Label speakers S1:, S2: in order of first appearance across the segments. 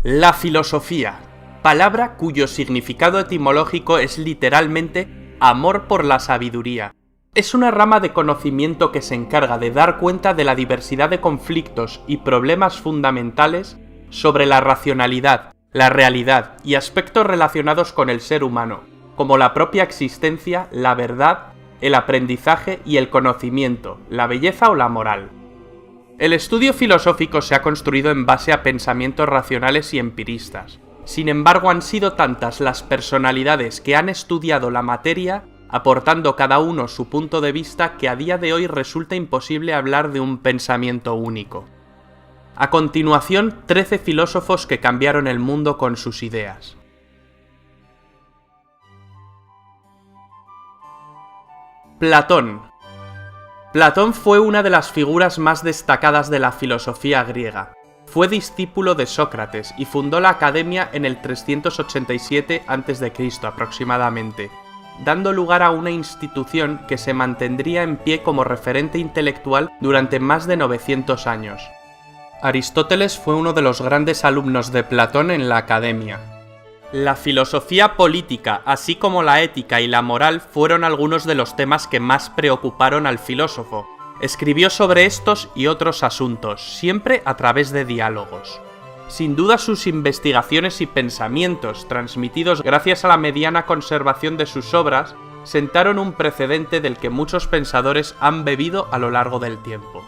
S1: La filosofía, palabra cuyo significado etimológico es literalmente amor por la sabiduría. Es una rama de conocimiento que se encarga de dar cuenta de la diversidad de conflictos y problemas fundamentales sobre la racionalidad, la realidad y aspectos relacionados con el ser humano, como la propia existencia, la verdad, el aprendizaje y el conocimiento, la belleza o la moral. El estudio filosófico se ha construido en base a pensamientos racionales y empiristas. Sin embargo, han sido tantas las personalidades que han estudiado la materia, aportando cada uno su punto de vista, que a día de hoy resulta imposible hablar de un pensamiento único. A continuación, 13 filósofos que cambiaron el mundo con sus ideas. Platón. Platón fue una de las figuras más destacadas de la filosofía griega. Fue discípulo de Sócrates y fundó la Academia en el 387 a.C. aproximadamente, dando lugar a una institución que se mantendría en pie como referente intelectual durante más de 900 años. Aristóteles fue uno de los grandes alumnos de Platón en la Academia. La filosofía política, así como la ética y la moral, fueron algunos de los temas que más preocuparon al filósofo. Escribió sobre estos y otros asuntos, siempre a través de diálogos. Sin duda, sus investigaciones y pensamientos, transmitidos gracias a la mediana conservación de sus obras, sentaron un precedente del que muchos pensadores han bebido a lo largo del tiempo.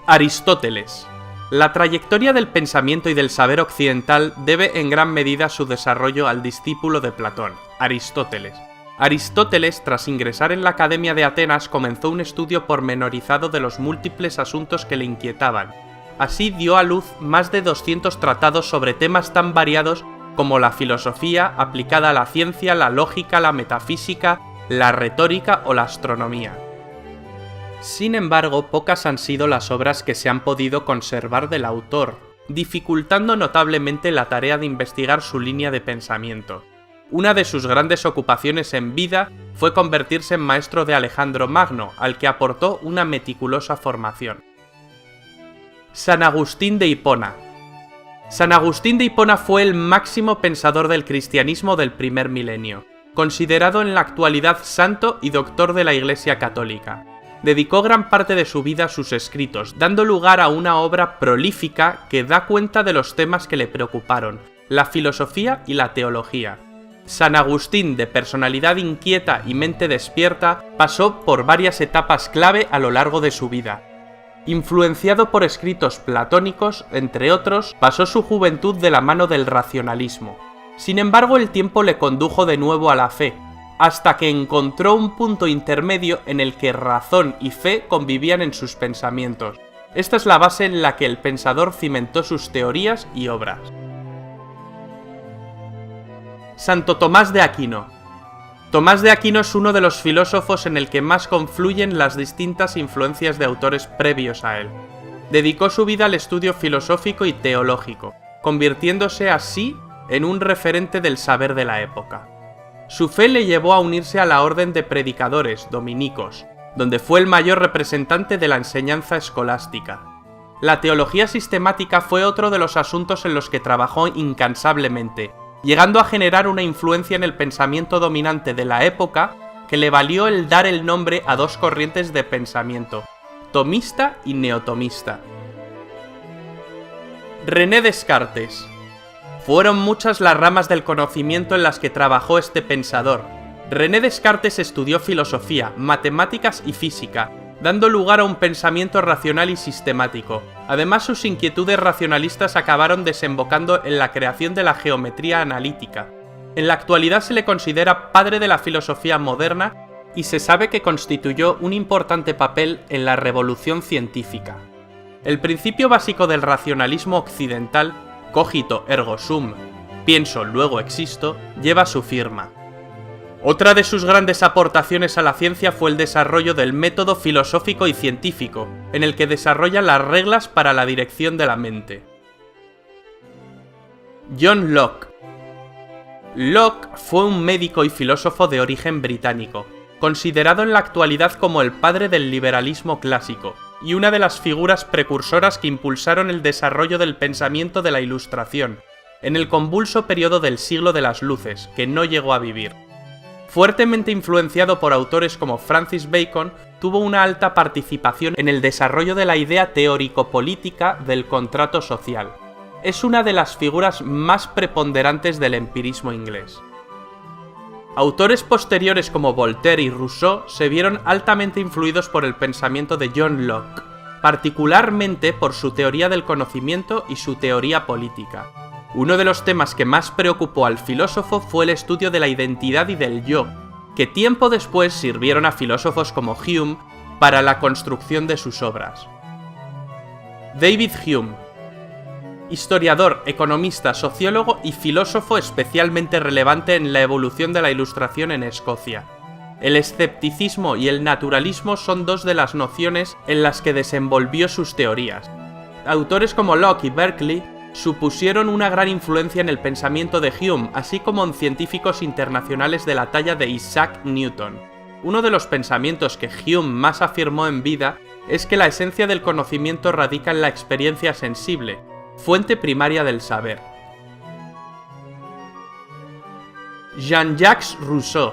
S1: Aristóteles. La trayectoria del pensamiento y del saber occidental debe en gran medida su desarrollo al discípulo de Platón, Aristóteles. Aristóteles, tras ingresar en la Academia de Atenas, comenzó un estudio pormenorizado de los múltiples asuntos que le inquietaban. Así dio a luz más de 200 tratados sobre temas tan variados como la filosofía aplicada a la ciencia, la lógica, la metafísica, la retórica o la astronomía. Sin embargo, pocas han sido las obras que se han podido conservar del autor, dificultando notablemente la tarea de investigar su línea de pensamiento. Una de sus grandes ocupaciones en vida fue convertirse en maestro de Alejandro Magno, al que aportó una meticulosa formación. San Agustín de Hipona. San Agustín de Hipona fue el máximo pensador del cristianismo del primer milenio, considerado en la actualidad santo y doctor de la Iglesia Católica. Dedicó gran parte de su vida a sus escritos, dando lugar a una obra prolífica que da cuenta de los temas que le preocuparon, la filosofía y la teología. San Agustín, de personalidad inquieta y mente despierta, pasó por varias etapas clave a lo largo de su vida. Influenciado por escritos platónicos, entre otros, pasó su juventud de la mano del racionalismo. Sin embargo, el tiempo le condujo de nuevo a la fe, hasta que encontró un punto intermedio en el que razón y fe convivían en sus pensamientos. Esta es la base en la que el pensador cimentó sus teorías y obras. Santo Tomás de Aquino. Tomás de Aquino es uno de los filósofos en el que más confluyen las distintas influencias de autores previos a él. Dedicó su vida al estudio filosófico y teológico, convirtiéndose así en un referente del saber de la época. Su fe le llevó a unirse a la orden de predicadores, dominicos, donde fue el mayor representante de la enseñanza escolástica. La teología sistemática fue otro de los asuntos en los que trabajó incansablemente, llegando a generar una influencia en el pensamiento dominante de la época que le valió el dar el nombre a dos corrientes de pensamiento, tomista y neotomista. René Descartes. Fueron muchas las ramas del conocimiento en las que trabajó este pensador. René Descartes estudió filosofía, matemáticas y física, dando lugar a un pensamiento racional y sistemático. Además, sus inquietudes racionalistas acabaron desembocando en la creación de la geometría analítica. En la actualidad se le considera padre de la filosofía moderna y se sabe que constituyó un importante papel en la revolución científica. El principio básico del racionalismo occidental, cogito ergo sum, pienso luego existo, lleva su firma. Otra de sus grandes aportaciones a la ciencia fue el desarrollo del método filosófico y científico, en el que desarrolla las reglas para la dirección de la mente. John Locke. Locke fue un médico y filósofo de origen británico, considerado en la actualidad como el padre del liberalismo clásico. y una de las figuras precursoras que impulsaron el desarrollo del pensamiento de la Ilustración, en el convulso periodo del siglo de las luces, que no llegó a vivir. Fuertemente influenciado por autores como Francis Bacon, tuvo una alta participación en el desarrollo de la idea teórico-política del contrato social. Es una de las figuras más preponderantes del empirismo inglés. Autores posteriores como Voltaire y Rousseau se vieron altamente influidos por el pensamiento de John Locke, particularmente por su teoría del conocimiento y su teoría política. Uno de los temas que más preocupó al filósofo fue el estudio de la identidad y del yo, que tiempo después sirvieron a filósofos como Hume para la construcción de sus obras. David Hume, historiador, economista, sociólogo y filósofo especialmente relevante en la evolución de la Ilustración en Escocia. El escepticismo y el naturalismo son dos de las nociones en las que desenvolvió sus teorías. Autores como Locke y Berkeley supusieron una gran influencia en el pensamiento de Hume, así como en científicos internacionales de la talla de Isaac Newton. Uno de los pensamientos que Hume más afirmó en vida es que la esencia del conocimiento radica en la experiencia sensible, fuente primaria del saber. Jean-Jacques Rousseau.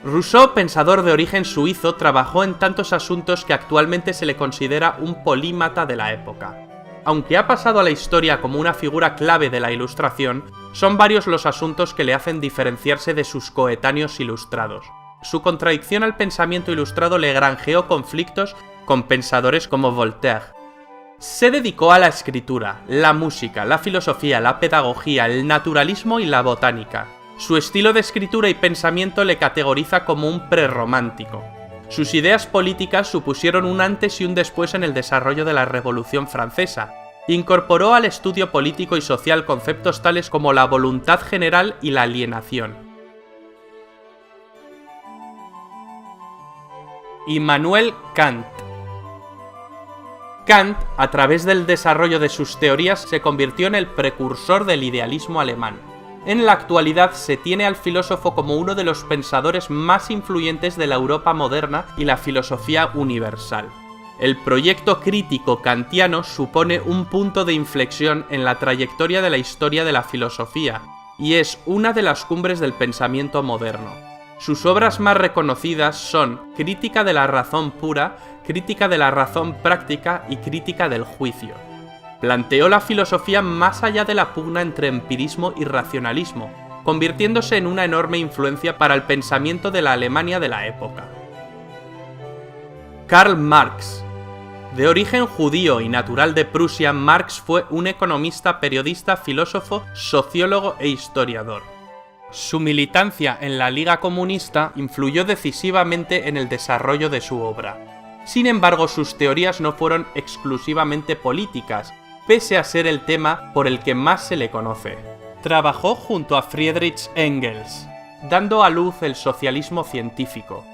S1: Rousseau, pensador de origen suizo, trabajó en tantos asuntos que actualmente se le considera un polímata de la época. Aunque ha pasado a la historia como una figura clave de la Ilustración, son varios los asuntos que le hacen diferenciarse de sus coetáneos ilustrados. Su contradicción al pensamiento ilustrado le granjeó conflictos con pensadores como Voltaire. Se dedicó a la escritura, la música, la filosofía, la pedagogía, el naturalismo y la botánica. Su estilo de escritura y pensamiento le categoriza como un prerromántico. Sus ideas políticas supusieron un antes y un después en el desarrollo de la Revolución Francesa. Incorporó al estudio político y social conceptos tales como la voluntad general y la alienación. Immanuel Kant. Kant, a través del desarrollo de sus teorías, se convirtió en el precursor del idealismo alemán. En la actualidad se tiene al filósofo como uno de los pensadores más influyentes de la Europa moderna y la filosofía universal. El proyecto crítico kantiano supone un punto de inflexión en la trayectoria de la historia de la filosofía, y es una de las cumbres del pensamiento moderno. Sus obras más reconocidas son Crítica de la razón pura, Crítica de la razón práctica y Crítica del juicio. Planteó la filosofía más allá de la pugna entre empirismo y racionalismo, convirtiéndose en una enorme influencia para el pensamiento de la Alemania de la época. Karl Marx. De origen judío y natural de Prusia, Marx fue un economista, periodista, filósofo, sociólogo e historiador. Su militancia en la Liga Comunista influyó decisivamente en el desarrollo de su obra. Sin embargo, sus teorías no fueron exclusivamente políticas, pese a ser el tema por el que más se le conoce. Trabajó junto a Friedrich Engels, dando a luz el socialismo científico.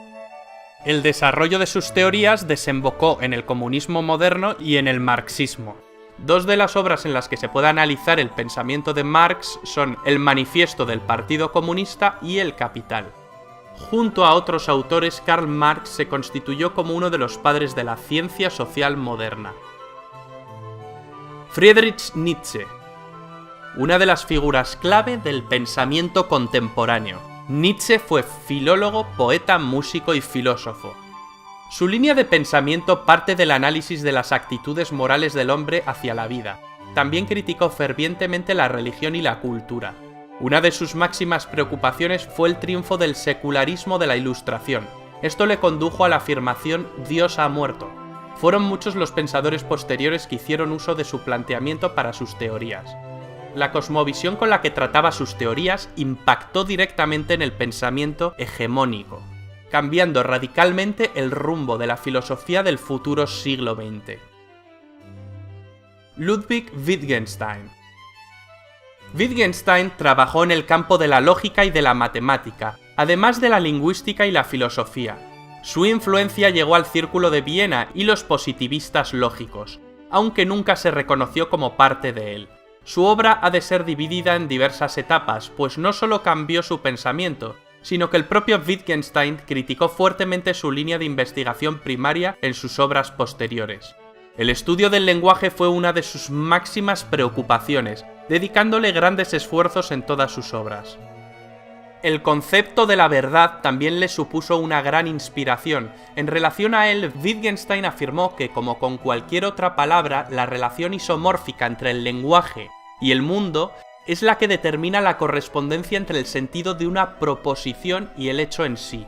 S1: El desarrollo de sus teorías desembocó en el comunismo moderno y en el marxismo. Dos de las obras en las que se puede analizar el pensamiento de Marx son El Manifiesto del Partido Comunista y El Capital. Junto a otros autores, Karl Marx se constituyó como uno de los padres de la ciencia social moderna. Friedrich Nietzsche. Una de las figuras clave del pensamiento contemporáneo. Nietzsche fue filólogo, poeta, músico y filósofo. Su línea de pensamiento parte del análisis de las actitudes morales del hombre hacia la vida. También criticó fervientemente la religión y la cultura. Una de sus máximas preocupaciones fue el triunfo del secularismo de la Ilustración. Esto le condujo a la afirmación «Dios ha muerto». Fueron muchos los pensadores posteriores que hicieron uso de su planteamiento para sus teorías. La cosmovisión con la que trataba sus teorías impactó directamente en el pensamiento hegemónico, cambiando radicalmente el rumbo de la filosofía del futuro siglo XX. Ludwig Wittgenstein. Wittgenstein trabajó en el campo de la lógica y de la matemática, además de la lingüística y la filosofía. Su influencia llegó al Círculo de Viena y los positivistas lógicos, aunque nunca se reconoció como parte de él. Su obra ha de ser dividida en diversas etapas, pues no solo cambió su pensamiento, sino que el propio Wittgenstein criticó fuertemente su línea de investigación primaria en sus obras posteriores. El estudio del lenguaje fue una de sus máximas preocupaciones, dedicándole grandes esfuerzos en todas sus obras. El concepto de la verdad también le supuso una gran inspiración. En relación a él, Wittgenstein afirmó que, como con cualquier otra palabra, la relación isomórfica entre el lenguaje y el mundo es la que determina la correspondencia entre el sentido de una proposición y el hecho en sí.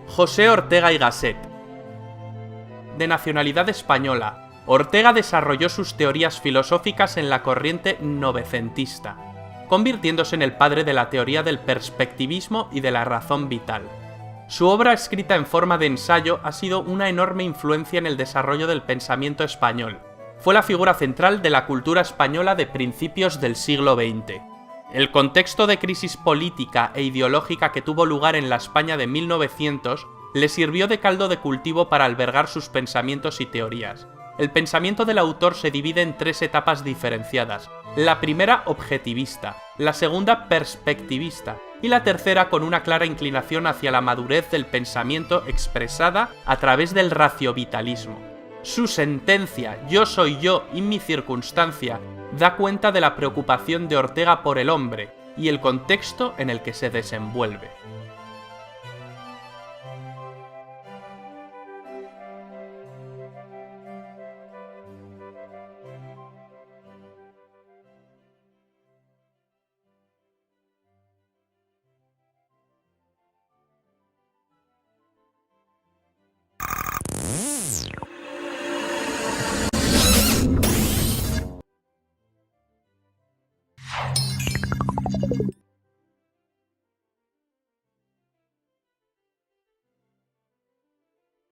S1: José Ortega y Gasset. De nacionalidad española, Ortega desarrolló sus teorías filosóficas en la corriente novecentista, convirtiéndose en el padre de la teoría del perspectivismo y de la razón vital. Su obra, escrita en forma de ensayo, ha sido una enorme influencia en el desarrollo del pensamiento español. Fue la figura central de la cultura española de principios del siglo XX. El contexto de crisis política e ideológica que tuvo lugar en la España de 1900 le sirvió de caldo de cultivo para albergar sus pensamientos y teorías. El pensamiento del autor se divide en tres etapas diferenciadas: la primera objetivista, la segunda perspectivista y la tercera con una clara inclinación hacia la madurez del pensamiento expresada a través del raciovitalismo. Su sentencia, Yo soy yo y mi circunstancia, da cuenta de la preocupación de Ortega por el hombre y el contexto en el que se desenvuelve.